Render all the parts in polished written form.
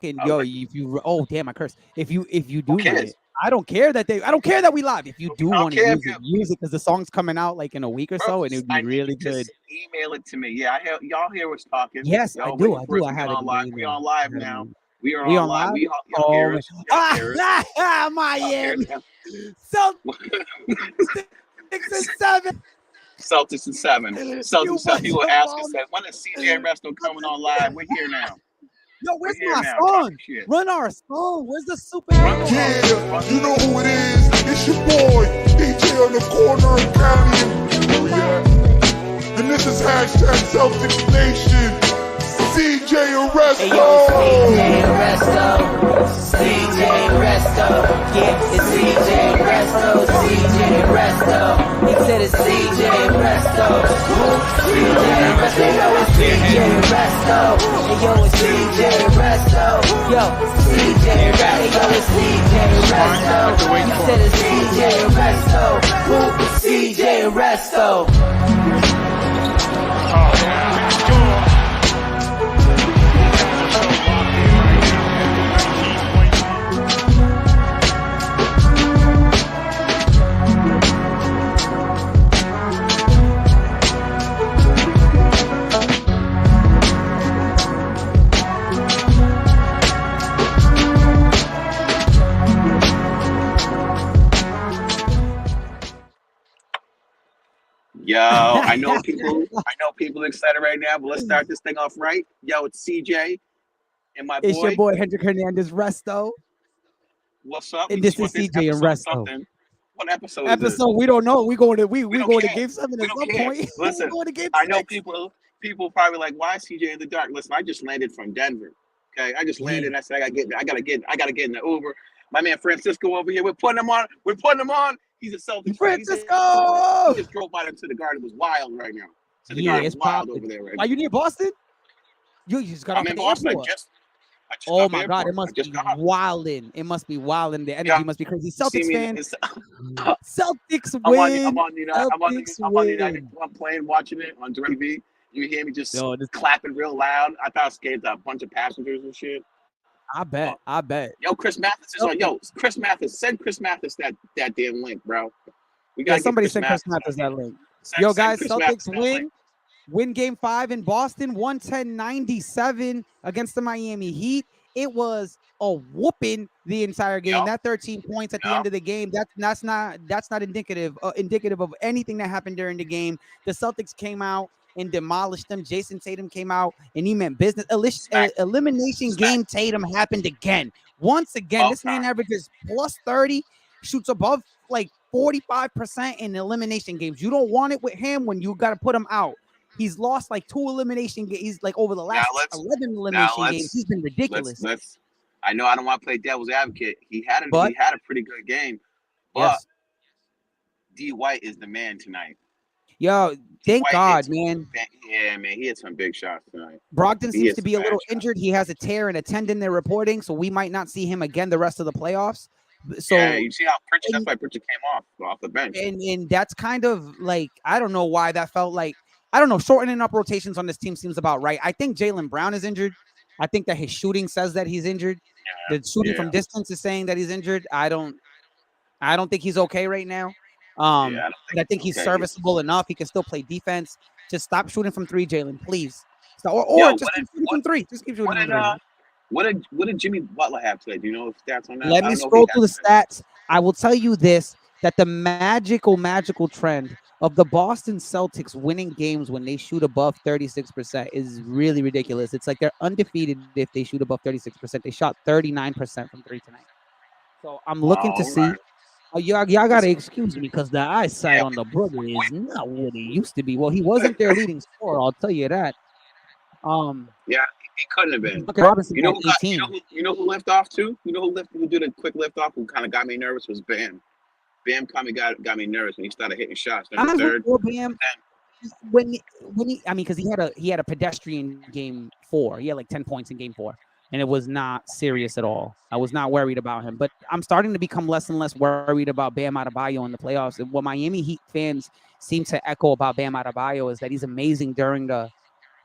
I was yo, like, if you damn, I cursed. If you who do run it, cares? I don't care that we live. If you do I don't want to care if use it because the song's coming out like in a week or bro. so, and it would be I need really you to good. email it to me. Yeah, y'all hear us talking. Yes, I Y'all do. waiting I for do. us I to get have it on in my live. We email. on live I have it in my now. email. We are We on on live. live? Y'all Oh hear man. us. Y'all hear us. Y'all hear us Miami. now. Celtics and 7. Celtics and 7. Celtics You and 7. bunch People of ask us bums. that when is CJ and Resto coming on live? We're here now. Yo, We're where's here my now. Talk song? your shit. Run our song. Where's the super Run the anthem? song. Yeah, Run the you know song. who it is. It's your boy, DJ on the corner of County and and this is hashtag Celtics Nation. CJ Resto. Hey yo, CJ Resto, CJ Resto, yeah, it's CJ Resto, CJ Resto. He said it's CJ Resto, CJ Resto, yo, it's CJ Resto. Hey yo, it's CJ Resto, yo, CJ Resto, yo, it's CJ Resto. He said it's CJ Resto, CJ Resto. Yo, I know people excited right now, but let's start this thing off right. Yo, it's CJ and my It's your boy. boy Hendrik Hernandez Resto, What's up? and We see this what is this CJ and episode Resto. something. What episode is this? Episode we don't know. We We don't going to care. game 7 We at don't some care. point. We Listen, going to game I know 6. people probably like, why is CJ in the dark? Listen, I just landed from Denver. Okay, I just landed. Yeah. And I said I gotta get in the Uber. My man Francisco over here. We're putting him on. He's a Celtics fan. He Francisco. just drove by into the garden. It was wild right now. So the Yeah, garden it's was wild over popping. there right Why now. you near Boston? You just got I'm off in at the Boston. airport. I just got Oh off the my God, it airport. I must just be got off. wildin'. It must be wildin'. The Yeah, energy must be crazy. you see Celtics me. fan. It's, Celtics I'm on. win. Celtics I'm on the United. win. I'm playing, watching it on DirecTV. You hear me just Yo, clapping real loud. I thought I scared a bunch of passengers and shit. I Oh, bet. I bet. yo, Chris Mathis is on. Celtics. Yo, Chris Mathis. Send Chris Mathis that damn link, bro. We Yeah, gotta get somebody Chris sent Chris Mathis Mathers on here. that link. Send, Yo, send guys, Chris Celtics Mathis that link. win game 5 in Boston, 110-97 against the Miami Heat. It was a whooping the entire game. Yup, That 13 points at the end yup. of the game, that's not indicative of anything that happened during the game. The Celtics came out and demolished them. Jason Tatum came out and he meant business. Smack, Elimination smack. game Tatum happened again. Once again, Both this man times. averages plus 30, shoots above like 45% in elimination games. You don't want it with him when you got to put him out. He's lost like 2 elimination games. He's like over the Now last let's 11 now elimination games. let's He's been let's ridiculous. let's. I know I don't want to play devil's advocate. But He had a pretty good game, but yes, D White is the man tonight. yo, D thank White hit God, some man. yeah, man. He hit some big shots tonight. Brogdon He seems hit to some be a bad little shots. injured. He has a tear and a tendon. They're reporting, so we might not see him again the rest of the playoffs. So Yeah, you see how Pritchard. That's and why Pritchard came off the bench. and that's kind of like I don't know why that felt like I don't know. Shortening up rotations on this team seems about right. I think Jaylen Brown is injured. I think that his shooting says that he's injured. The shooting Yeah, from distance is saying that he's injured. I don't think he's okay right now. yeah. I don't But I think think he's he's okay. serviceable enough. He can still play defense. Just stop shooting from 3, Jalen, please. So, or Yo, just keep shooting from 3. Just keep shooting what from did 3. what did Jimmy Butler have today? Do you know the stats on that? Let I me don't know if he scroll had through the today. stats. I will tell you this, that the magical trend of the Boston Celtics winning games when they shoot above 36% is really ridiculous. It's like they're undefeated if they shoot above 36%. They shot 39% from 3 tonight. So I'm looking to All see. right. Y'all gotta excuse me because the eyesight Yeah, on the brother is not what it used to be. Well, he wasn't their leading scorer, I'll tell you that. yeah, he couldn't have been. Duncan Robinson You know had who got? 18. You know who left off too? You know who did a quick lift off? Who kind of got me nervous was Bam. Bam kind of got me nervous when he started hitting shots in the I'm third. for Bam when he I mean because he had a pedestrian game 4. He had like 10 points in game 4. And it was not serious at all. I was not worried about him. But I'm starting to become less and less worried about Bam Adebayo in the playoffs. And what Miami Heat fans seem to echo about Bam Adebayo is that he's amazing during the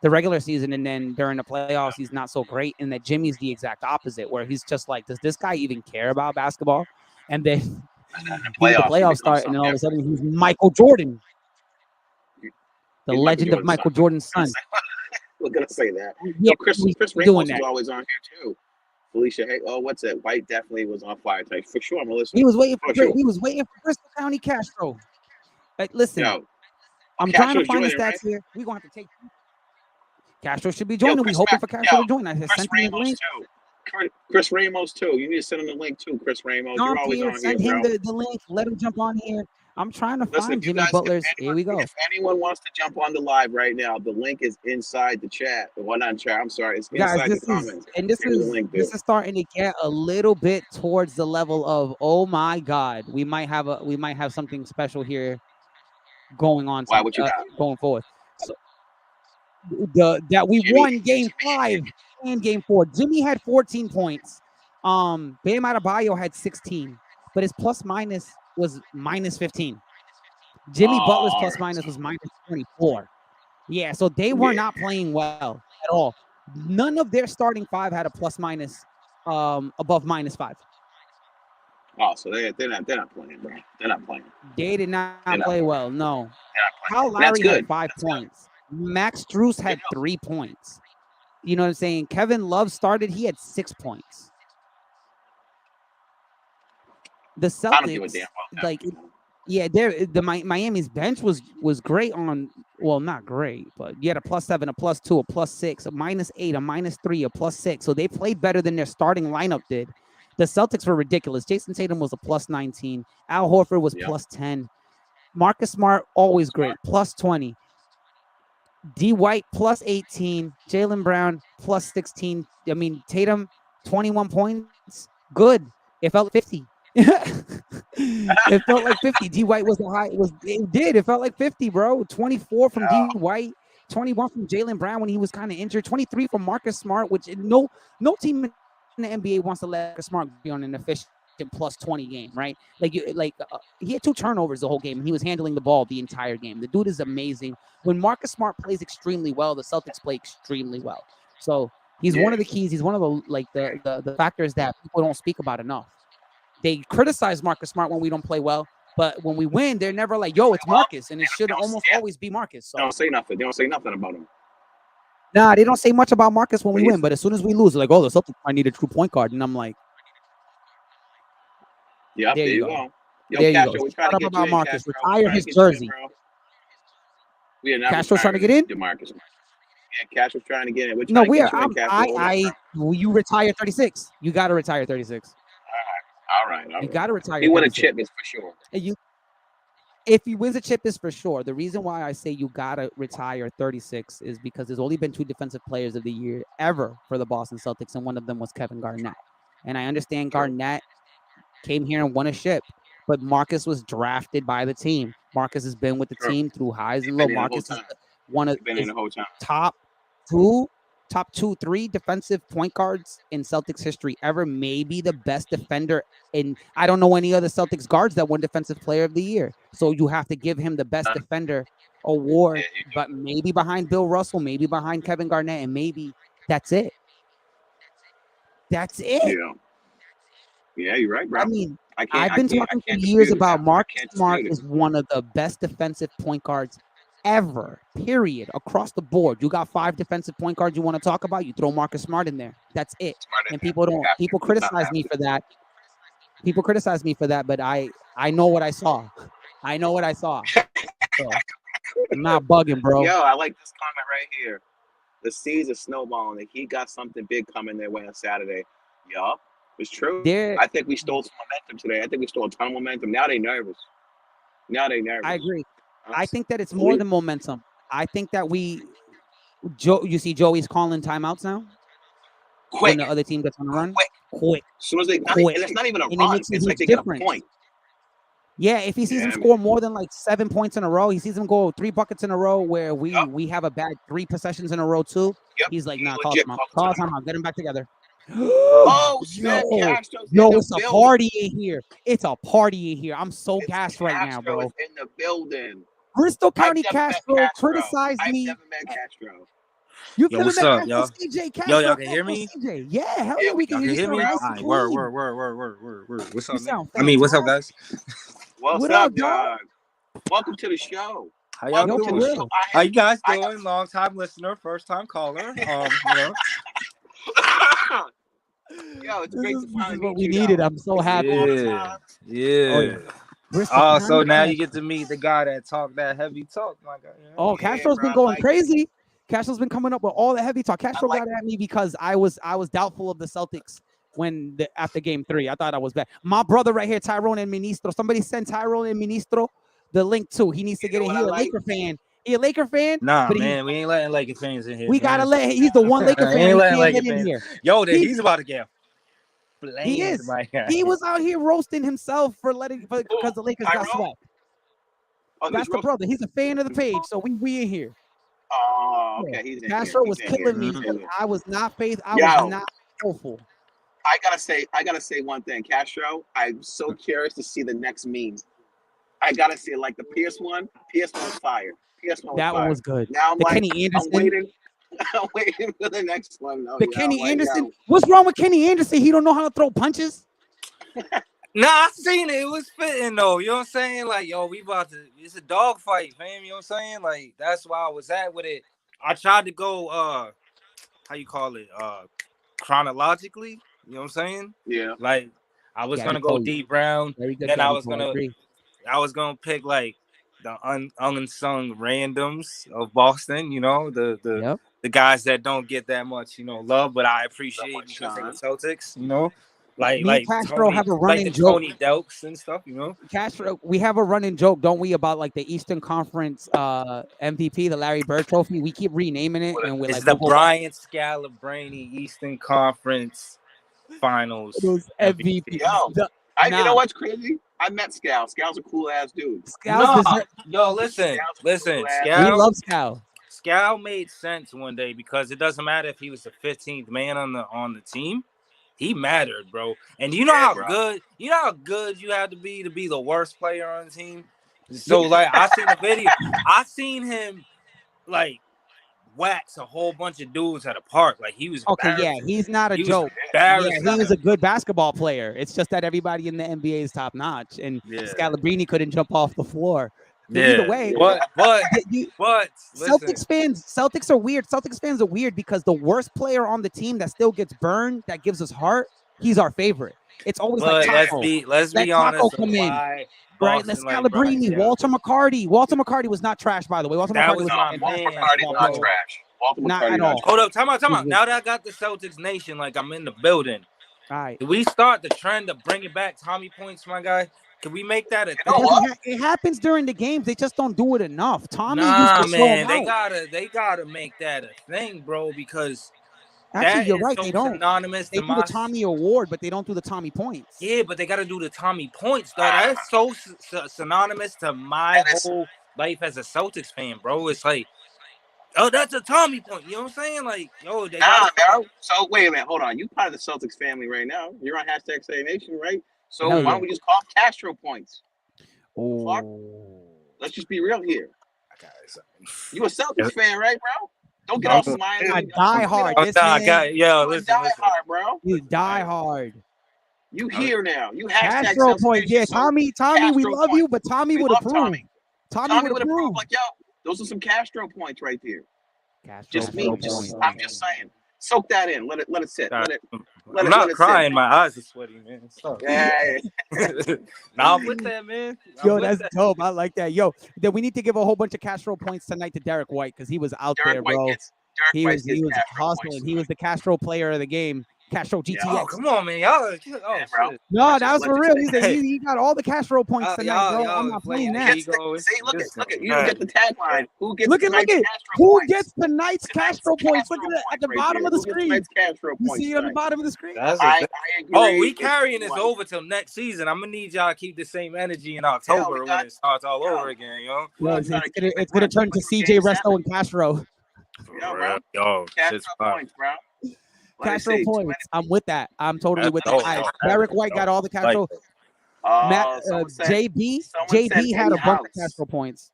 the regular season, and then during the playoffs, he's not so great. And that Jimmy's the exact opposite, where he's just like, does this guy even care about basketball? And then The the playoffs start, and then all of a sudden he's Michael Jordan, the legend of Michael Jordan's son. We're gonna say that. Yeah, So Chris Ramos is always on here too. Felicia, hey, oh, what's it? White definitely was on fire tonight for sure. Melissa, He was waiting for sure. he was waiting for Bristol County Castro. Listen, Yo, I'm trying to Castro's find the joining, stats right? here. We're gonna have to take Castro should be joining. We Chris hoping Ma- for Castro yo, to join. I Chris sent him the Ramos link. too. Chris Ramos too. You need to send him the link too, Chris Ramos. Jump You're always here, on send here, him bro. the link. Let him jump on here. I'm trying to Listen, find if you Jimmy guys, Butler's. Here we go. If anyone wants to jump on the live right now, the link is inside the chat. Well, not chat. I'm sorry, it's Guys, inside this the is comments. and this Here's the is link, this dude. is starting to get a little bit towards the level of, oh my God, we might have something special here going on. Why? What you got? Going forward? So that we Jimmy. won Game 5 and Game 4. Jimmy had 14 points. Bam Adebayo had 16, but his plus minus was minus 15. Jimmy Butler's plus minus was minus 24. Yeah, so they were not playing well at all. None of their starting five had a plus minus above minus 5. Oh, so they're not playing, bro. They're not playing. They did not play well. No. Kyle Lowry had 5 points. Max Strus had 3 points. You know what I'm saying? Kevin Love started. He had 6 points. The Celtics, like, yeah, the Miami's bench was great on, well, not great, but you had a +7, a +2, a +6, a -8, a -3, a +6. So they played better than their starting lineup did. The Celtics were ridiculous. Jason Tatum was a +19. Al Horford was +10. Marcus Smart, always great, +20. D. White, +18. Jaylen Brown, +16. I mean, Tatum, 21 points. Good. It felt 50. It felt like 50. D. White was the high. It felt like 50, bro. 24 from D. White, 21 from Jaylen Brown when he was kind of injured, 23 from Marcus Smart, which no team in the NBA wants to let Marcus Smart be on an efficient +20 game, right? He had 2 turnovers the whole game, and he was handling the ball the entire game. The dude is amazing. When Marcus Smart plays extremely well, the Celtics play extremely well. So he's one of the keys. He's one of the factors that people don't speak about enough. They criticize Marcus Smart when we don't play well, but when we win, they're never like, yo, it's Marcus, and it should almost always be Marcus. So they don't say nothing. They don't say nothing about him. Nah, they don't say much about Marcus when we win, but as soon as we lose, they're like, oh, the Celtics might need a true point guard. And I'm like, yeah, there you go. Yo, there Castro, you go. we trying to get about you Marcus. in, Castro. Retire his jersey. We are not Castro's trying to get in? DeMarcus. Yeah, Castro's trying to get in. No, we are. You retire 36. You got to retire 36. All right. You got to retire. He won a chip, is for sure. If he wins a chip, is for sure. The reason why I say you got to retire 36 is because there's only been 2 defensive players of the year ever for the Boston Celtics, and one of them was Kevin Garnett. And I understand Garnett came here and won a chip, but Marcus was drafted by the team. Marcus has been with the team through highs and lows. Marcus is one of the top 2, 3 defensive point guards in Celtics history ever. Maybe the best defender in. I don't know any other Celtics guards that won Defensive Player of the Year. So you have to give him the best defender award, but maybe behind Bill Russell, maybe behind Kevin Garnett, and maybe that's it. That's it. Yeah, you're right, bro. I mean, I've been talking for years about Marcus Smart is one of the best defensive point guards ever, period, across the board. You got 5 defensive point guards you want to talk about, you throw Marcus Smart in there. That's it. And people criticize me for that. People criticize me for that, but I know what I saw. I know what I saw. So, I'm not bugging, bro. Yo, I like this comment right here. The seeds are snowballing. The Heat got something big coming their way on Saturday. Yup, it's true. I think we stole some momentum today. I think we stole a ton of momentum. Now they're nervous. I agree. I think that it's more than momentum. I think that you see Joey's calling timeouts now? Quick. When the other team gets on a run? Quick. As soon as and it's not even a run. It's like they get a point. Yeah, if he sees him score more than like 7 points in a row, he sees him go 3 buckets in a row where we have a bad 3 possessions in a row too. He's like, nah, call time out. Get him back together. Oh, snap, yo, it's a party in here. It's a party in here. I'm so gassed right now, bro. In the building. Bristol County Castro criticized me. I've never met Castro. You Yo, feeling what's that up, Uncle y'all? CJ Castro? Yo, y'all can hear me? CJ. Yeah, hell yeah, we can Y'all hear can you. hear me? Nice All and right, clean. word. What's You up, man? sound I mean, what's up, fantastic. guys? What's What up, up, dog? Welcome to the show. How y'all Yo, for doing? real. How you guys doing? Long time listener, first time caller. You know. Yo, it's This great is, to this finally is what meet we you. needed. Though. I'm so happy. Yeah. Oh, yeah. Bristol Oh, County so now you Castro. get to meet the guy that talked that heavy talk, my guy. You know? Oh, Castro's been going crazy. Castro's been coming up with all the heavy talk. Castro got at me because I was doubtful of the Celtics after game 3. I thought I was bad. My brother right here, Tyrone and Ministro. Somebody send Tyrone and Ministro the link too. He needs to get in. He's a Laker fan. He a Laker fan. Nah, but man, we ain't letting Laker fans in here. We gotta let. He's the one Laker fan we can't let in here. Yo, he's about to get blamed. He is. He was out here roasting himself because the Lakers got swept. Oh, that's the brother. He's a fan of the page, so we in here. Oh, okay. He's in Castro here. was killing me. I was not hopeful. I gotta say one thing, Castro. I'm so curious to see the next meme. I gotta see like the Pierce one. Pierce one was fire. That one was good. Now I'm the like, Kenny Anderson. I'm waiting for the next one. Oh, Kenny Anderson. What's wrong with Kenny Anderson? He don't know how to throw punches. Nah, I seen it. It was fitting though. You know what I'm saying? Like, yo, it's a dog fight, fam. You know what I'm saying? Like, that's why I was at with it. I tried to go how you call it? Chronologically. You know what I'm saying? Yeah. Like, I was gonna go Deep Brown. Then I was gonna pick like the unsung randoms of Boston, you know, the guys that don't get that much, you know, love, but I appreciate because they're the Celtics, you know. Like Castro Tony, have a running like the joke. Tony Delks and stuff, you know. Castro, we have a running joke, don't we, about like the Eastern Conference MVP, the Larry Bird Trophy. We keep renaming it, and we're it's like the Brian Scalabrine Eastern Conference Finals MVP. Yo, you know what's crazy? I met Scal. Scal's a cool ass dude. Yo, listen. We love Scal. Scal made sense one day because it doesn't matter if he was the 15th man on the team. He mattered, bro. And you know how good you have to be the worst player on the team. So like I seen the video. I seen him like wax a whole bunch of dudes at a park. Like he was he's not a joke. He was a good basketball player. It's just that everybody in the NBA is top notch, and Scalabrine couldn't jump off the floor. But either way, but Celtics are weird. Celtics fans are weird because the worst player on the team that still gets burned, that gives us heart, he's our favorite. It's always like Taco. Let's be honest. Come in. Right, let's Scalabrine, Walter McCarty. Walter McCarty was not trash, by the way. Walter McCarty was not trash. Not at all. Hold up, time out. Now that I got the Celtics Nation, like I'm in the building. All right. Do we start the trend of bringing back Tommy points, my guy? Can we make that a thing? It happens during the games. They just don't do it enough. Tommy used to man, they gotta make that a thing, bro, because actually you're right. So they don't. Synonymous they to do the Tommy Award, but they don't do the Tommy points. Yeah, but they gotta do the Tommy points, though. That's so synonymous to my whole life as a Celtics fan, bro. It's like, oh, that's a Tommy point. You know what I'm saying? Like, yo, they bro. So wait a minute, hold on. You part of the Celtics family right now. You're on #SayNation, right? So why don't we just call them Castro points? Oh. Let's just be real here. You a Celtics fan, right, bro? Don't get off Miami. Die hard. Listen. Die hard, bro. You die hard. You here now. You Castro point. Yeah, Tommy, we love you, but Tommy would approve. Tommy would approve. Like, yo, those are some Castro points right there. Just me. I'm just saying. Soak that in. Let it sit. I'm not crying. My eyes are sweaty, man. Yeah. Nah, I'm with that, man. Yo, that's dope. I like that. Yo, then we need to give a whole bunch of Castro points tonight to Derek White because he was out there, bro. He was hustling. He was the Castro player of the game. Castro GTX. Oh, come on, man. Y'all. Bro. No, that was for real. He got all the Castro points tonight, bro. I'm not playing that. See, look at you don't get the tagline. Who gets look at who gets tonight's Castro points? Look at it at the bottom of the screen. You see it on the bottom of the screen? I agree. We carrying this over till next season. I'm gonna need y'all to keep the same energy in October when it starts all over again, yo. It's gonna turn to CJ Resto and Castro. Yo, Castro points, bro. Castro points. I'm with that. I'm totally with that. Derek White got all the Castro. JB had a bunch of Castro points.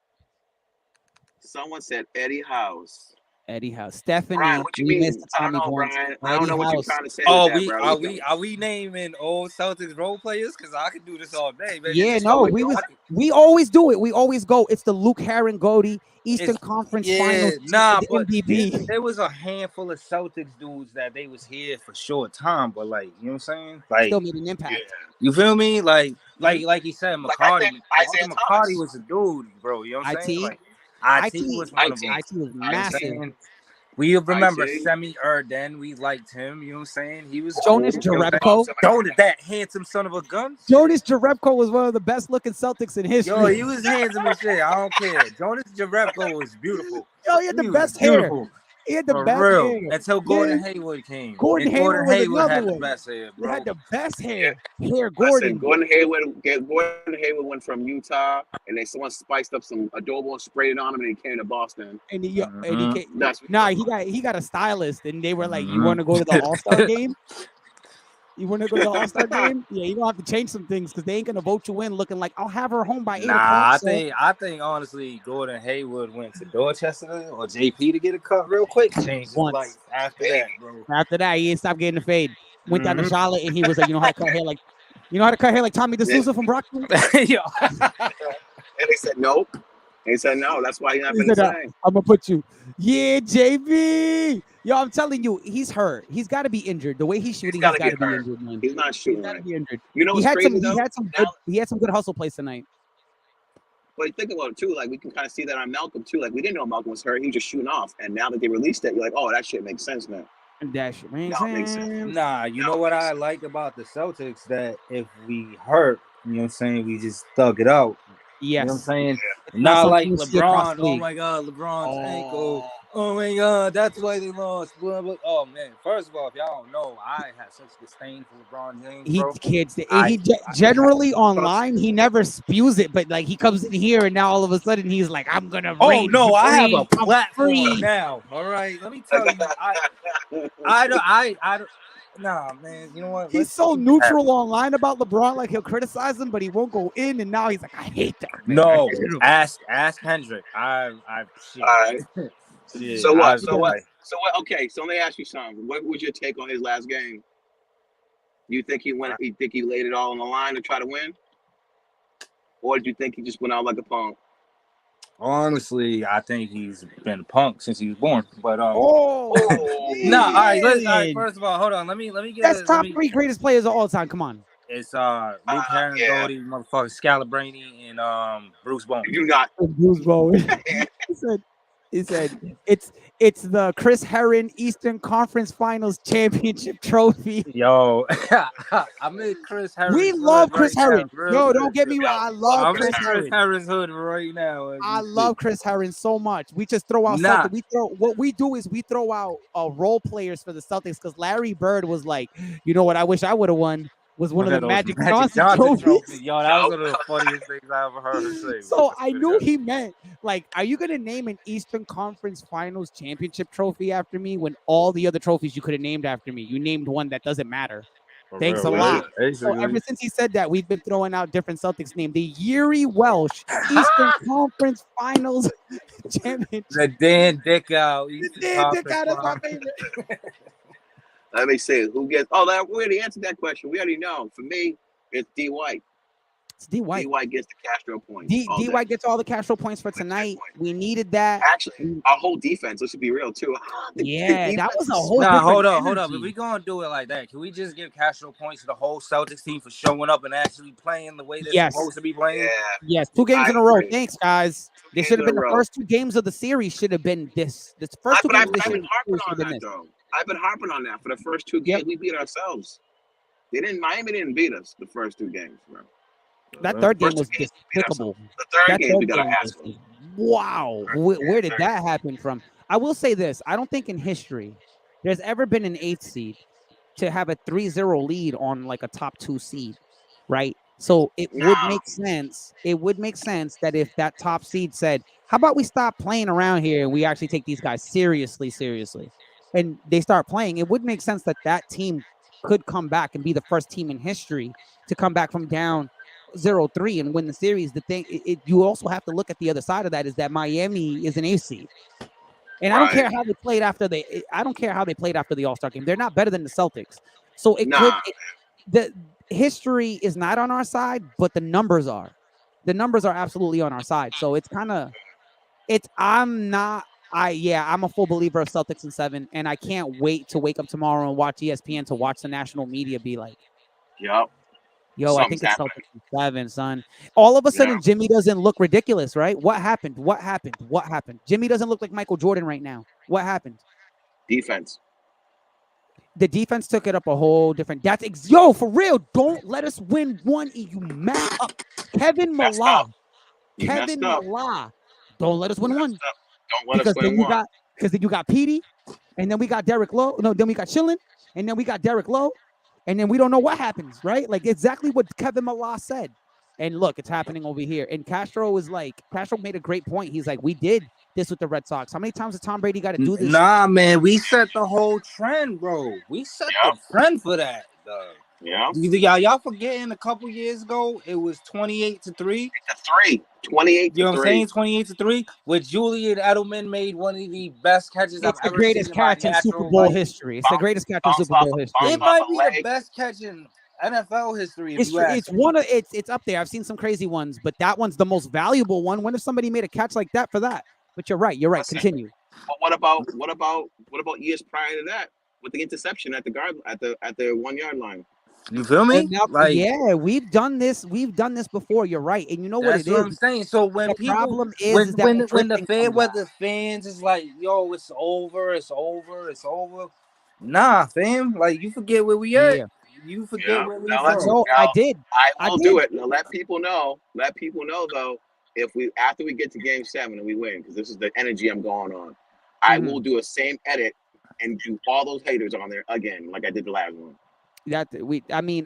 Someone said Eddie House. Eddie House. Stephanie, Brian, what you we mean? missed the I don't Tommy know, once. Brian. I Eddie don't know what you're House. trying to say Oh, with that, bro. are we naming old Celtics role players? Because I could do this all day, man. Yeah, no, we always do it. We always go. It's the Luke Herring Goldie Eastern Conference Finals. Nah, the but MVP. there was a handful of Celtics dudes that they was here for short time, but like, you know what I'm saying? Like, Still made an impact. Yeah. you feel me? Like you said, Like, I McCarty. think Isaiah McCarty Thomas. was a dude, bro. You know what I'm saying? IT. Like, IT was one of them. IT was massive. Saying? We remember IT. Semi Erden. We liked him. You know what I'm saying? He was Jonas cool. Jerebko. Jonas, that handsome son of a gun. Jonas Jerebko was one of the best looking Celtics in history. Yo, he was handsome as shit. I don't care. Jonas Jerebko was beautiful. Yo, he had the best hair. He had the For best real. hair. Until Gordon Hayward came. Gordon Hayward was another had one. the best hair, He bro. had the best hair. Listen, Gordon. Gordon Hayward went from Utah, and someone spiced up some adobo and sprayed it on him, and he came to Boston. And he came, That's he got a stylist, and they were like, "You want to go to the All-Star game? You want to go to the All-Star game? Yeah, you gonna have to change some things because they ain't gonna vote you in looking like I'll have her home by 8 o'clock." I think honestly, Gordon Hayward went to Dorchester or JP to get a cut real quick. Changed his life after that, bro. After that, he stopped getting the fade. Went down to Charlotte, and he was like, "You know how to cut hair like Tommy DeSouza from Brockton?" Yo. And they said nope. They said no. That's why he's not been the same. I'm gonna put you. Yeah, JB. Yo, I'm telling you, he's hurt. He's got to be injured. The way he's shooting, he's got to be injured, man. He's not shooting. He's got to be injured. You know what's crazy though? He had some good hustle plays tonight. But think about it too. Like, we can kind of see that on Malcolm too. Like, we didn't know Malcolm was hurt. He was just shooting off. And now that they released it, you're like, oh, that shit makes sense now. That shit makes sense. Nah, you know what I like about the Celtics? That if we hurt, you know what I'm saying, we just thug it out. Yes. You know what I'm saying? Yeah. Not like LeBron. Oh my God, LeBron's ankle. Oh my God, that's why they lost. Blah, blah. Oh man, first of all, if y'all don't know, I have such disdain for LeBron James. He generally online he never spews it, but like he comes in here and now all of a sudden he's like, I'm gonna. Oh no, I have a platform now. All right, let me tell you, I don't. Nah, man, you know what? He's so neutral online about LeBron, like he'll criticize him, but he won't go in. And now he's like, I hate that. Man. No, ask Hendrick. Shit. So what? Okay, so let me ask you something. What was your take on his last game? You think he went? You think he laid it all on the line to try to win, or do you think he just went out like a punk? Honestly, I think he's been a punk since he was born. But all right. First of all, hold on. Let me get. That's top 3 greatest players of all time. Come on. It's Luke Herring, Goldie, motherfucker, Scalabrine, and Bruce Bowen. You got Bruce Bowen. He said it's the Chris Herring Eastern Conference Finals Championship trophy. Yo, I'm in Chris Herring. We love Chris Herring. Yo, don't get me wrong. I love Chris Herring's hood right now. I love Chris Herring so much. We just throw out what we do is we throw out role players for the Celtics because Larry Bird was like, you know what? I wish I would have won. Was one of the Magic Johnson trophies. Yo, that was one of the funniest things I ever heard her say. So I knew he meant, like, are you going to name an Eastern Conference Finals championship trophy after me when all the other trophies you could have named after me? You named one that doesn't matter. Thanks a lot. So ever since he said that, we've been throwing out different Celtics names. The Yuri Welsh Eastern Conference Finals championship. The Dan Dickow. The Dan Dickow, that's my favorite. Let me see who gets. Oh, we already answered that question. We already know. For me, it's D. White. It's D. White. D. White gets the Castro points. D. White gets all the Castro points for tonight. We needed that. Actually, our whole defense. Let's be real too. That was a whole. Nah, hold up. If we gonna do it like that, can we just give Castro points to the whole Celtics team for showing up and actually playing the way they're supposed to be playing? Yeah. Yes, 2 games in a row. Thanks, guys. They should have been the first 2 games of the series. Should have been this. This first 2 games. I've been harping on that for the first 2 games. We beat ourselves. Miami didn't beat us the first 2 games, bro. That third game was despicable. The third game we got our ass whooped. Wow, where did that happen from? I will say this: I don't think in history there's ever been an 8th seed to have a 3-0 lead on like a top 2 seed, right? So it would make sense. It would make sense that if that top seed said, "How about we stop playing around here and we actually take these guys seriously," and they start playing, it would make sense that that team could come back and be the first team in history to come back from down 0-3 and win the series. The thing, you also have to look at the other side of that is that Miami is an 8th seed. And I don't care how they played after the All-Star game. They're not better than the Celtics. So the history is not on our side, but the numbers are. The numbers are absolutely on our side. So it's kind of I'm a full believer of Celtics in 7, and I can't wait to wake up tomorrow and watch ESPN to watch the national media be like, Yep. yo, I think it's Celtics in 7, son. All of a sudden, Jimmy doesn't look ridiculous, right? What happened? Jimmy doesn't look like Michael Jordan right now. What happened? Defense. The defense took it up a whole different. For real. Don't let us win one. You messed up, Kevin Millar. Don't let us win one. Don't let us win one. Because then you got Petey, and then we got Derek Lowe. No, then we got Chillin, and then we got Derek Lowe, and then we don't know what happens, right? Like exactly what Kevin Millar said. And look, it's happening over here. And Castro made a great point. He's like, we did this with the Red Sox. How many times did Tom Brady got to do this? Nah, man, we set the whole trend, bro. We set the trend for that, dog. Yeah. Y'all forgetting a couple years ago, it was 28-3. 28-3. You know what I'm saying? 28-3. With Julian Edelman made one of the best catches I've ever seen. It's the greatest catch in Super Bowl history. It's the greatest catch in Super Bowl history. It might be the best catch in NFL history. It's up there. I've seen some crazy ones, but that one's the most valuable one. When if somebody made a catch like that for that? But you're right. Continue. But what about years prior to that with the interception at the 1 yard line? You feel me? We've done this. We've done this before. You're right, and you know what it is. That's what I'm saying. So when the problem is when the fair weather fans is like, yo, it's over. Nah, fam. Like you forget where we at. You forget where we from. So I did. I will do it. Now let people know. Let people know though. If after we get to Game 7 and we win, because this is the energy I'm going on, I will do a same edit and do all those haters on there again, like I did the last one.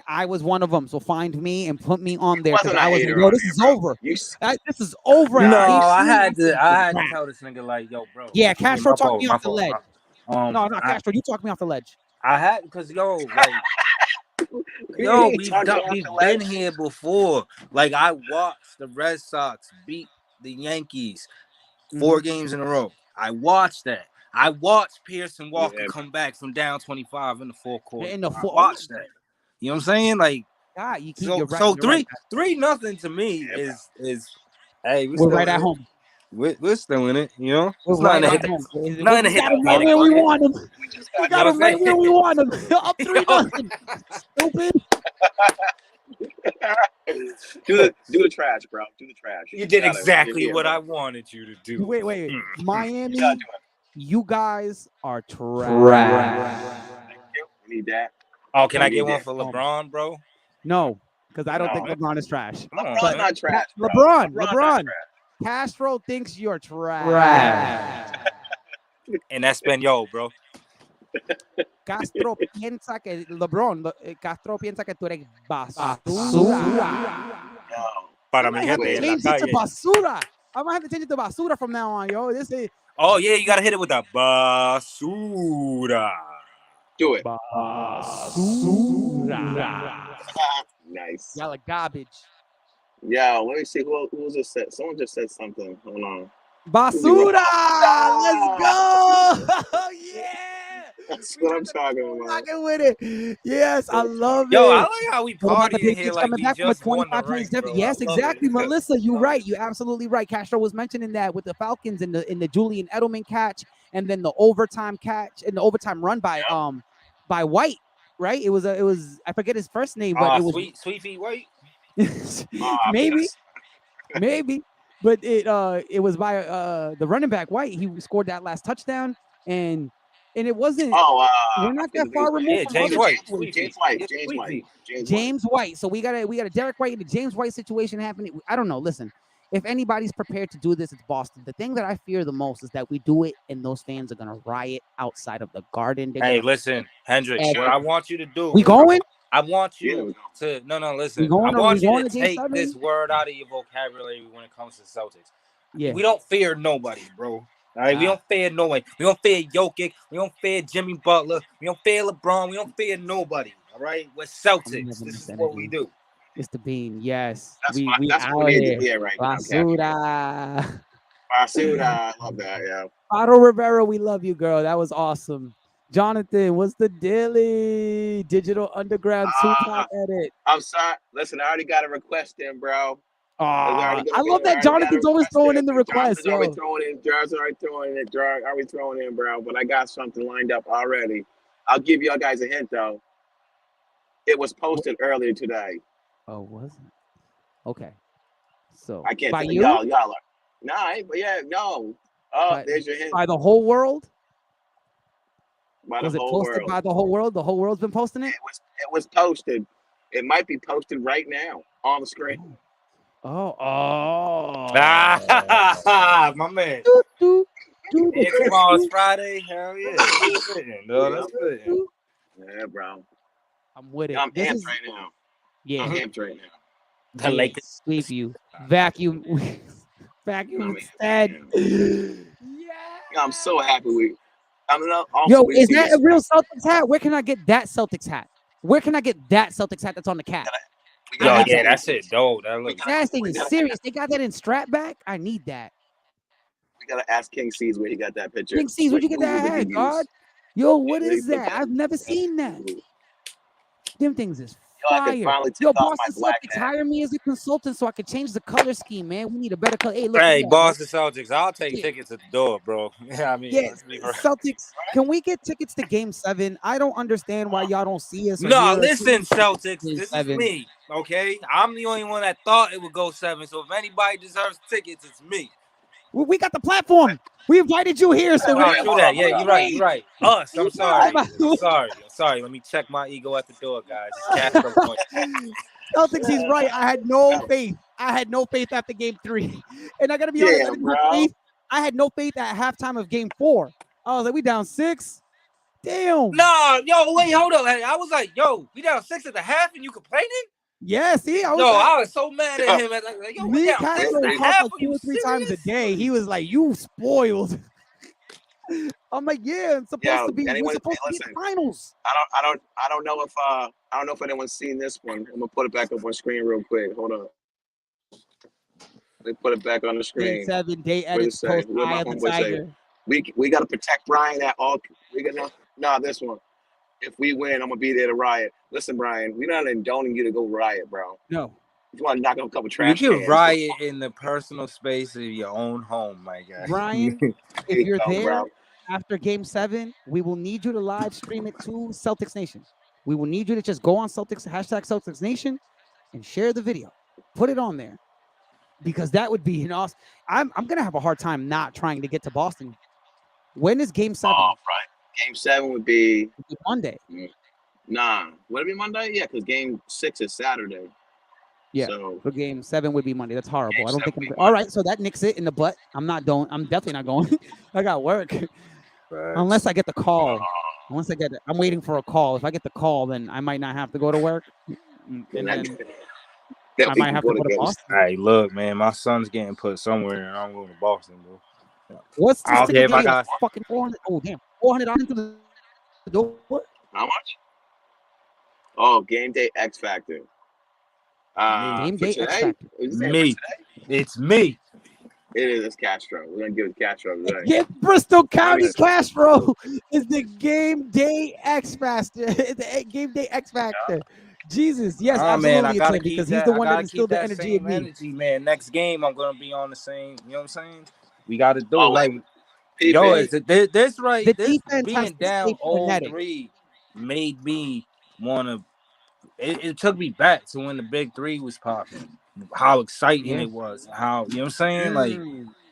I was one of them. So find me and put me on there because I was like, yo, this is over. This is over. No, I had to tell this nigga like, yo, bro. Yeah, Castro talked me off the ledge. No, Castro, you talked me off the ledge. I had because we've been here before. Like I watched the Red Sox beat the Yankees 4 games in a row. I watched that. I watched Pearson Walker come back from down 25 in the fourth quarter. I watched that. You know what I'm saying? Like, you keep so, right, so 3-0 to me is hey, we're right at home. We're still in it, you know. We're right at home. We got him right where we want him. We got him right where we want him. Up 3-0. Stupid. Do the trash, bro. Do the trash. You did exactly what I wanted you to do. Wait. Miami. You guys are trash. We need that. Oh, can I get one for LeBron, bro? No, because I don't think LeBron is trash. LeBron's not trash. LeBron. Castro thinks you're trash. En español, bro. Castro piensa que Castro piensa que tú eres basura. Para mi gente en la calle. Basura. I'm gonna have to change it to basura from now on, yo. This is. Oh yeah, you gotta hit it with a basura. Do it. Basura. Nice. Y'all are garbage. Yeah, let me see who just said. Someone just said something. Hold on. Basura. Let's go. Yeah. That's what I'm talking about. Talking with it. Yes, I love it. Yo, I like how we party in here like we just won the ring, bro. Yes, exactly, Melissa. You're right. You're absolutely right. Castro was mentioning that with the Falcons in the Julian Edelman catch, and then the overtime catch and the overtime run by White. Right? It was I forget his first name, but it was Sweet Feet White. maybe, but it was by the running back White. He scored that last touchdown, and it wasn't. We're not that far removed. James White. So we got a Derek White and a James White situation happening. I don't know. Listen, if anybody's prepared to do this, it's Boston. The thing that I fear the most is that we do it and those fans are gonna riot outside of the Garden. Listen, Hendricks. What I want you to do. We going? I want you to listen. I want you to take this word out of your vocabulary when it comes to Celtics. Yeah, we don't fear nobody, bro. All right, we don't fear nobody. We don't fear Jokic. We don't fear Jimmy Butler. We don't fear LeBron. We don't fear nobody. All right, we're Celtics. This is what we do. It's the bean. Yes, that's what we need to hear right Basura. I love that. Yeah. Otto Rivera, we love you, girl. That was awesome. Jonathan, what's the daily Digital Underground Tupac edit? I'm sorry. Listen, I already got a request in, bro. I love that Jonathan's always throwing in the request. Are we throwing in? Jar's already throwing it. Are we throwing in, bro? But I got something lined up already. I'll give y'all guys a hint, though. It was posted earlier today. Oh, was it? Okay. So I can't by tell you? y'all are. Nah, but yeah, no. Oh, there's your hint. By the whole world? Was it posted by the whole world? The whole world's been posting it? It was posted. It might be posted right now on the screen. Oh. My man. It's Friday. Hell yeah. That's fitting, dog. That's fitting. Yeah, bro. I'm with it. I'm amped right now. Yeah. I'm amped right now. The Lakers sweep you. Vacuum. Vacuum instead. I'm so happy Yo, is that a real Celtics hat? Where can I get that Celtics hat? Where can I get that Celtics hat that's on the cap? Oh, yeah, that's it, dope. That thing is serious. They got that in strap back. I need that. We gotta ask King C's where he got that picture. King C's, where'd you get that hat, God? Yo, what is that? I've never seen that. Them things is fire. Yo, Boston Celtics, hire me as a consultant so I can change the color scheme, man. We need a better color. Hey, look. Hey, Boston Celtics, I'll take tickets at the door, bro. Yeah, I mean, Celtics, can we get tickets to Game 7? I don't understand why y'all don't see us. No, listen, Celtics, this is me, okay? I'm the only one that thought it would go 7, so if anybody deserves tickets, it's me. We got the platform. We invited you here, so do that. Yeah, you're right. Us. I'm sorry. Let me check my ego at the door, guys. It's Castro point. Celtics, he's right. I had no faith. After Game 3, and I gotta be honest. I had no faith at halftime of Game 4. I was like, we down 6. Damn. No, yo, wait, hold up. I was like, yo, we down 6 at the half, and you complaining? Yeah, see, I was so mad at him. Like, yo, me and Castro talk like 2 or 3 times a day. He was like, "You spoiled." I'm like, "Yeah, it's supposed to be. We're supposed to be in the finals." I don't know if anyone's seen this one. I'm gonna put it back up on screen real quick. Hold on. They put it back on the screen. Day 7 day edits post Eye of the Tiger. We gotta protect Brian at all. This one. If we win, I'm gonna be there to riot. Listen, Brian, we're not condoning you to go riot, bro. No. You want to knock up a couple trash cans. You can riot bro. in the personal space of your own home, my guy. Brian, if you're there after Game 7, we will need you to live stream it to Celtics Nation. We will need you to just go on #Celtics Nation and share the video. Put it on there. Because that would be an awesome. I'm gonna have a hard time not trying to get to Boston. When is Game 7? Oh, right. Game 7 would be Monday. Nah, would it be Monday? Yeah, because Game 6 is Saturday. Yeah, so Game 7 would be Monday. That's horrible. I don't think I'm. All right, so that nicks it in the butt. I'm definitely not going. I got work. Right. Unless I get the call. I'm waiting for a call. If I get the call, then I might not have to go to work. And then I might have to go to Boston. Hey, look, man, my son's getting put somewhere, and I'm going to Boston, bro. What's this ticket? I got fucking 400. Oh damn, $400 into the door. How much? Oh, Game Day X Factor. Game Day X Factor. Me. It's me. It is. It's Castro. We're gonna give it Castro today. Get Bristol County Castro is the Game Day X Factor. The Game Day X Factor. Jesus, yes, absolutely, man, I because he's the one that instilled the energy in me. Man, next game I'm gonna be on the same. You know what I'm saying? We got to do it. Like, yo, this right. The this defense being down 0-3 made me want to. It took me back to when the big 3 was popping. How exciting it was. How, you know what I'm saying? Like,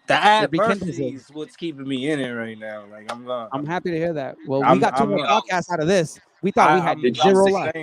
the adversity is what's keeping me in it right now. Like, I'm happy to hear that. Well, we got 2 more podcasts out of this. We thought we had 0 life.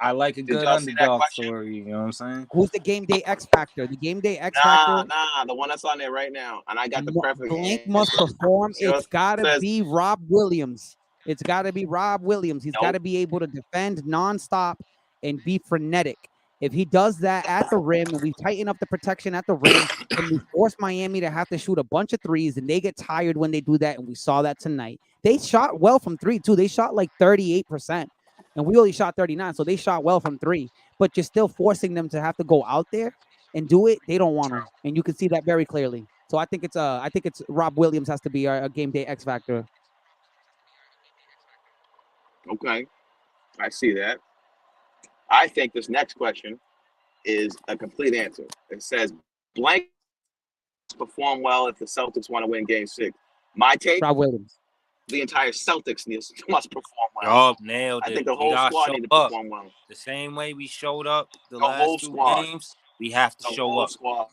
I like a good underdog story. You know what I'm saying? Who's the Game Day X Factor? The Game Day X Factor? Nah, the one that's on there right now. And I got the perfect. Blank must perform. It's got to be Rob Williams. It's got to be Rob Williams. He's got to be able to defend nonstop and be frenetic. If he does that at the rim and we tighten up the protection at the rim and we force Miami to have to shoot a bunch of threes and they get tired when they do that, and we saw that tonight. They shot well from 3 too. They shot like 38%. And we only shot 39, so they shot well from 3. But you're still forcing them to have to go out there and do it. They don't want to, and you can see that very clearly. So I think it's Rob Williams has to be a game day X factor. Okay, I see that. I think this next question is a complete answer. It says blank perform well if the Celtics want to win Game 6. My take: Rob Williams. the entire Celtics must perform well. Yup, nailed it. I think the We whole gotta squad show need to up perform well. the same way we showed up the The whole last 2 squad. games. We have to The show whole up. squad.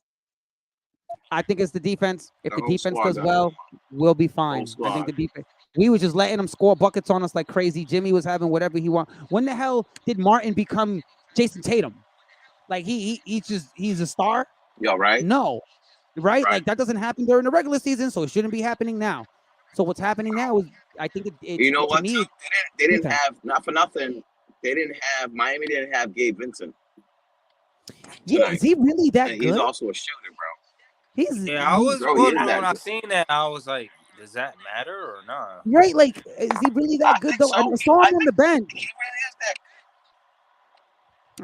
I think it's the defense. If The the whole defense squad does got it. well, we'll be Whole fine. I think squad. the defense. We were just letting them score buckets on us like crazy. Jimmy was having whatever he want. When the hell did Martin become Jason Tatum? Like he's a star? Yo, right? No, right? Right. Like that doesn't happen during the regular season, so it shouldn't be happening now. So what's happening now is, I think it's You know to what? me. Too? They didn't defense. have, not for nothing. They didn't have Miami. Didn't have Gabe Vincent. Yeah, tonight. is he really that And good? he's also a shooter, bro. Yeah, I was Bro, he is wondering that when I good. seen that. I was like, does that matter or not? Right? Like, is he really that I good think though? so. I saw him on the bench. He really is that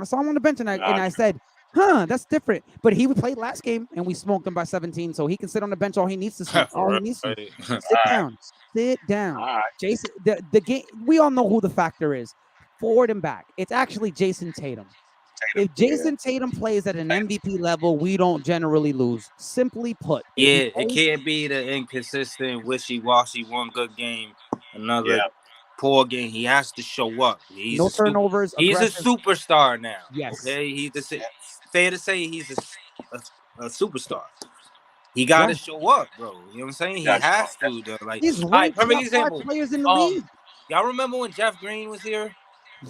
I saw him on the bench, and I Nah. said, "Huh, that's different." But he played last game, and we smoked him by 17, so he can sit on the bench all he needs to. All he needs to. Right. Sit down. Sit down. All right. Jason, the game. We all know who the factor is. Forward and back. It's actually Jason Tatum. If Jason Tatum plays at an MVP level, we don't generally lose. Simply put. If he Yeah, it plays- can't be the inconsistent, wishy-washy, one good game, another Yeah. poor game. He has to show up. He's no a turnovers. he's a aggressive. superstar now. Yes. Okay, fair to say he's a superstar. He got to Yeah. show up, bro. You know what I'm saying? He That's has true. to. Though. Like, He's all right, ranked perfect top 5 example. players in the league. Y'all remember when Jeff Green was here?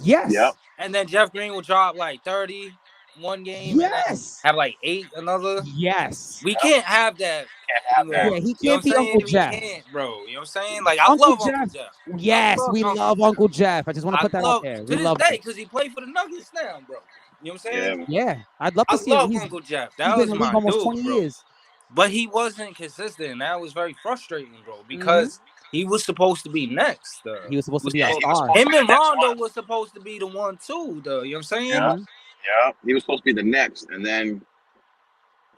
Yes. Yep. And then Jeff Green would drop like 30 one game and then Yes. have like 8 another. Yes. We can't have that. Can't have that. Yeah, he You know can't what be I'm saying? Uncle We Jeff. can't, bro. You know what I'm saying? Like, I Uncle love Jeff. Uncle Jeff. Yes, I we love Uncle Jeff. I just want to put that out there. To We this love day, him. because he played for the Nuggets now, bro. You know what I'm saying? Yeah, I'd love to I see him. love He's Uncle Jeff. been That in was the my league almost dude, 20 bro. years. But he wasn't consistent. That was very frustrating, bro, because he was supposed to be next. He was supposed to be our he was star. supposed Him to be and the next Rondo one. was supposed to be the one, too, though. You know what I'm saying? Yeah. Yeah. He was supposed to be the next, and then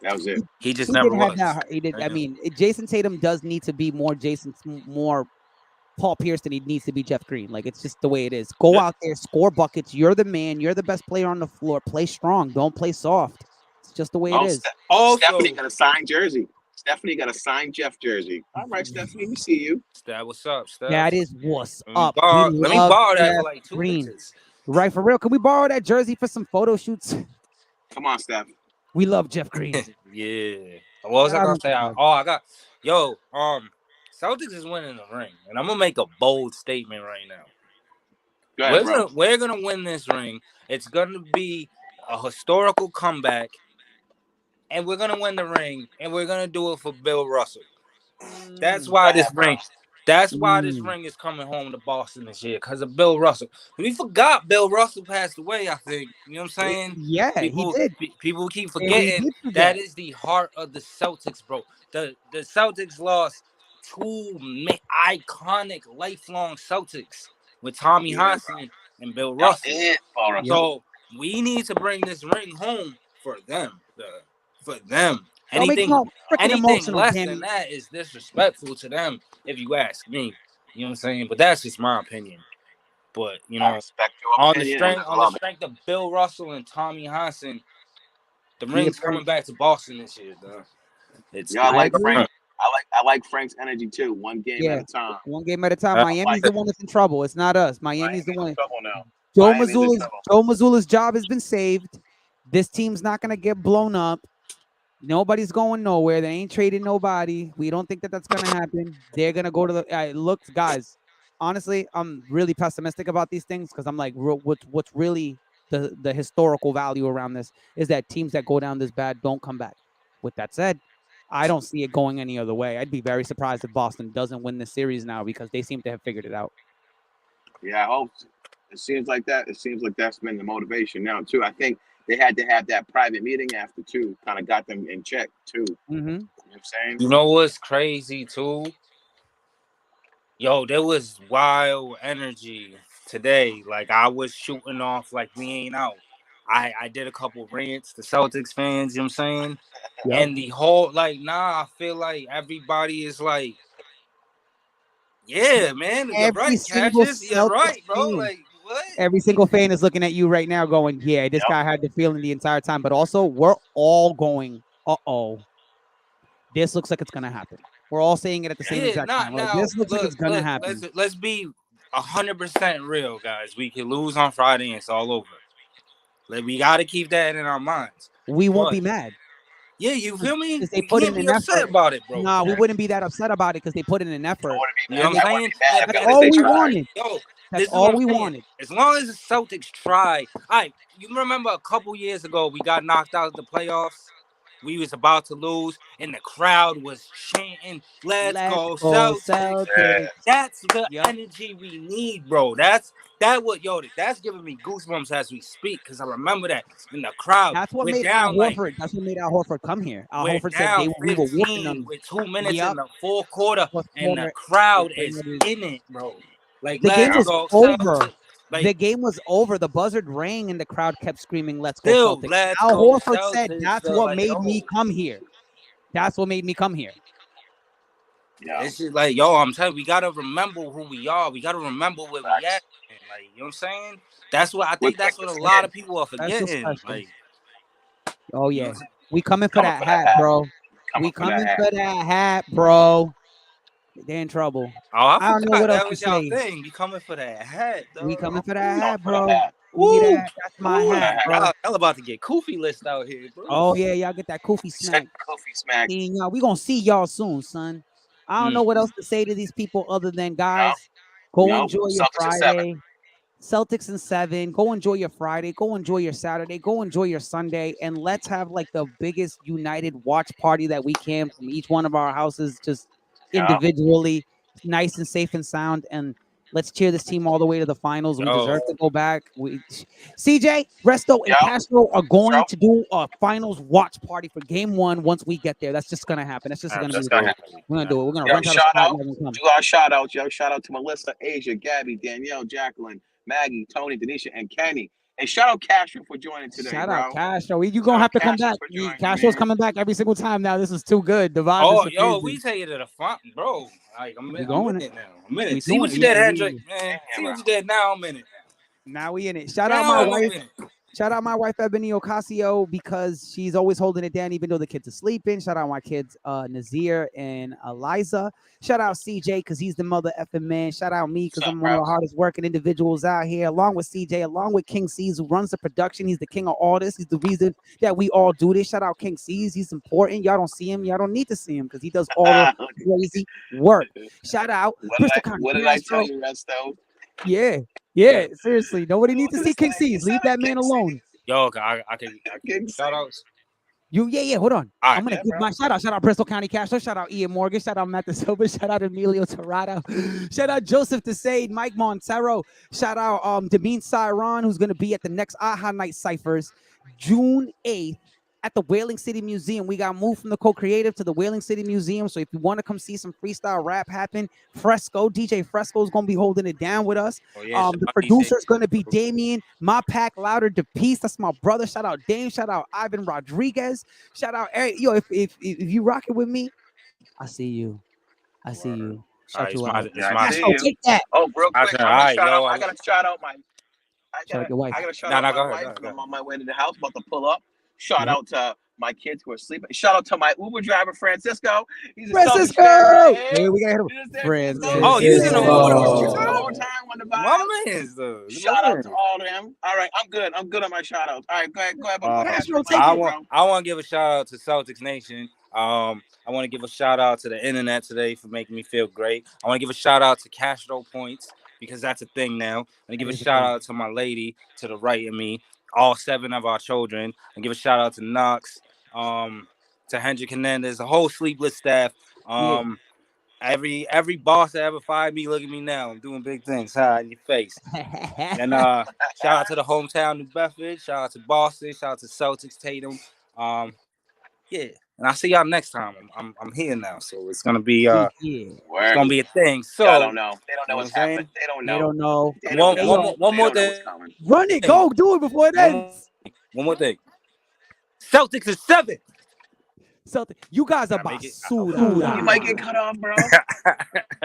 that was it. He just He never didn't have was. that. He did. I mean, Jason Tatum does need to be more Paul Pierce than he needs to be Jeff Green. Like, it's just the way it is. Go out there, score buckets. You're the man. You're the best player on the floor. Play strong. Don't play soft. It's just the way it is. Also, Stephanie got a signed jersey. Stephanie got a signed Jeff jersey. All right, Stephanie, we see you. what's up, Steph? That is what's up. Let me borrow that for like 2 Green. pictures. Right, for real. Can we borrow that jersey for some photo shoots? Come on, Steph. We love Jeff Green. Yeah. What was I gonna say? Celtics is winning the ring, and I'm gonna make a bold statement right now. Go ahead, we're gonna win this ring. It's gonna be a historical comeback, and we're gonna win the ring, and we're gonna do it for Bill Russell. That's why this ring. That's why this ring is coming home to Boston this year, because of Bill Russell. We forgot Bill Russell passed away, I think. You know what I'm saying? Yeah, he did. People keep And we forgetting did forget. that is the heart of the Celtics, bro. The Celtics lost 2 iconic lifelong Celtics with Tommy Hobson and Bill Russell. So we need to bring this ring home for them. Anything less than that is disrespectful to them, if you ask me. You know what I'm saying? But that's just my opinion. But you know, on the strength of Bill Russell and Tommy Hobson, the ring's coming back to Boston this year, though. I like Frank. I like Frank's energy too. One game at a time. One game at a time. Miami's the one that's in trouble. It's not us. Miami's the one. In trouble now. Joe Mazzulla's job has been saved. This team's not gonna get blown up. Nobody's going nowhere. They ain't trading nobody. We don't think that that's gonna happen. They're gonna go to the. Look, guys. Honestly, I'm really pessimistic about these things because I'm like, what's really the historical value around this is that teams that go down this bad don't come back. With that said, I don't see it going any other way. I'd be very surprised if Boston doesn't win this series now because they seem to have figured it out. Yeah, I hope it seems like that. It seems like that's been the motivation now too. I think they had to have that private meeting after too, kind of got them in check too. You know what I'm saying? You know what's crazy too? Yo, there was wild energy today. Like I was shooting off like we ain't out. I did a couple rants to Celtics fans, you know what I'm saying? Yep. And the whole I feel like everybody is like, yeah, man, you're Every right, single Cassius, you're Celtics right, bro. fan, Like, what? every single fan is looking at you right now, going, "Yeah, this guy had the feeling the entire time." But also, we're all going, "Uh-oh, this looks like it's gonna happen." We're all saying it at the same exact time. Like, Now. this looks like it's gonna happen. Let's be 100% real, guys. We could lose on Friday and it's all over. Like, we got to keep that in our minds. We won't be mad. Yeah, you feel me? Because they We put can't in be an upset effort. about it, bro. No, we wouldn't be that upset about it because they put in an effort. You know what I'm saying? That's all we wanted. Yo, That's all we wanted. As long as the Celtics try. All right, you remember a couple years ago we got knocked out of the playoffs? We was about to lose, and the crowd was chanting, "Let's go Celtics!" Celtics. That's the energy we need, bro. That's giving me goosebumps as we speak because I remember that in the crowd. That's what made Al Horford. That's what made Al Horford come here. Al Horford said we were whooping them with 2 minutes in the fourth quarter, and the crowd is in it, bro. Like, the game was over. Like, the game was over. The buzzard rang, and the crowd kept screaming, "Let's go Celtics!" Let's Al go Horford Celtics, said, "That's what made me come here. That's what made me come here." Yeah. It's just like, I'm telling you, we gotta remember who we are. We gotta remember where we at. Like, you know what I'm saying? That's what I think. That's what a lot of people are forgetting. Like, oh yeah, we coming for that hat, bro. We coming for that hat, bro. They're in trouble. Oh, I don't know what else to say. You coming for that hat, though. We coming for that hat, bro. That's my hat, bro. Y'all about to get Koofy list out here, bro. Oh yeah, y'all get that Koofy smack. Y'all, we gonna see y'all soon, son. I don't know what else to say to these people other than, guys, go enjoy your Friday. Celtics in 7. Go enjoy your Friday. Go enjoy your Saturday. Go enjoy your Sunday. And let's have like the biggest united watch party that we can from each one of our houses, just individually, nice and safe and sound. And let's cheer this team all the way to the finals. We deserve to go back. CJ, Resto, and Castro are going to do a finals watch party for game 1 once we get there. That's just going to happen. That's just going to be the We're going to do it. We're going to run out. Do our shout outs, yo. Shout out to Melissa, Asia, Gabby, Danielle, Jacqueline, Maggie, Tony, Denisha, and Kenny. And shout out Castro for joining today. Shout out Castro. You're going to have to come back. Castro's coming back every single time now. This is too good. The vibe is we take it to the front, bro. Like, I'm in it now. I'm in it. See what you did, Hendrick, man. See what you did now. I'm in it. Now we in it. Shout out my wife. Shout out my wife, Ebony Ocasio, because she's always holding it down, even though the kids are sleeping. Shout out my kids, Nazir and Eliza. Shout out CJ, because he's the mother effing man. Shout out me, because I'm one of the hardest working individuals out here, along with CJ, along with King C's, who runs the production. He's the king of all this. He's the reason that we all do this. Shout out King C's. He's important. Y'all don't see him. Y'all don't need to see him, because he does all the crazy work. Shout out Bristol County Castro. What did I tell you, Resto? Yeah, seriously. Nobody needs to see King C's. Leave that man alone. Yo, I can shout outs. Hold on. I'm gonna give my shout out. Shout out Bristol County Castro. Shout out Ian Morgan. Shout out Matt De Silva. Shout out Emilio Torrado. Shout out Joseph DeSade, Mike Montero. Shout out Damien Cyron, who's gonna be at the next AHA Night Cyphers, June 8th. At the Whaling City Museum. We got moved from the Co-Creative to the Whaling City Museum. So if you want to come see some freestyle rap happen, DJ Fresco is going to be holding it down with us. The producer is going to be Damien, My Pack Louder, DePeace. That's my brother. Shout out Dame. Shout out Ivan Rodriguez. Shout out Eric. Yo, if you rock it with me, I see you. Shout you out. Take that. Oh, real quick. I got to shout out my wife. I got to shout out my wife. I'm on my way to the house, about to pull up. Shout out to my kids who are sleeping. Shout out to my Uber driver, Francisco. He's Francisco! Hey, we got to hit him. Francisco. Oh, you in the Shout out to all of them. All right, I'm good. I'm good on my shout outs. All right, go ahead. I want to give a shout out to Celtics Nation. I want to give a shout out to the internet today for making me feel great. I want to give a shout out to Castro Points, because that's a thing now. I want to give a shout out to my lady to the right of me, all 7 of our children, and give a shout out to Knox, to Hendrick Hernandez, the whole Sleepless staff. Every boss that ever fired me, look at me now. I'm doing big things. In your face. And shout out to the hometown New Bedford. Shout out to Boston. Shout out to Celtics Tatum. And I'll see y'all next time. I'm here now, so it's gonna be it's gonna be a thing. So I don't know. They don't know what's happening. They don't know. One more thing. Run it. Go. Do it before it ends. One more thing. Celtics is 7. Celtics, you guys are basura. You might get cut off, bro.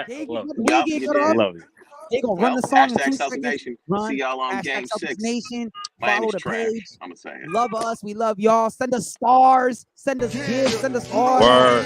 They Love get cut off. Love it. They gonna run the song in Hashtag 2 Celtics seconds. Nation. Run. See y'all on Hashtag Game Celtics 6. Nation. Miami's Follow the trash. page. I'm gonna say it. Love us. We love y'all. Send us stars. Send us gifts. Send us all. Word.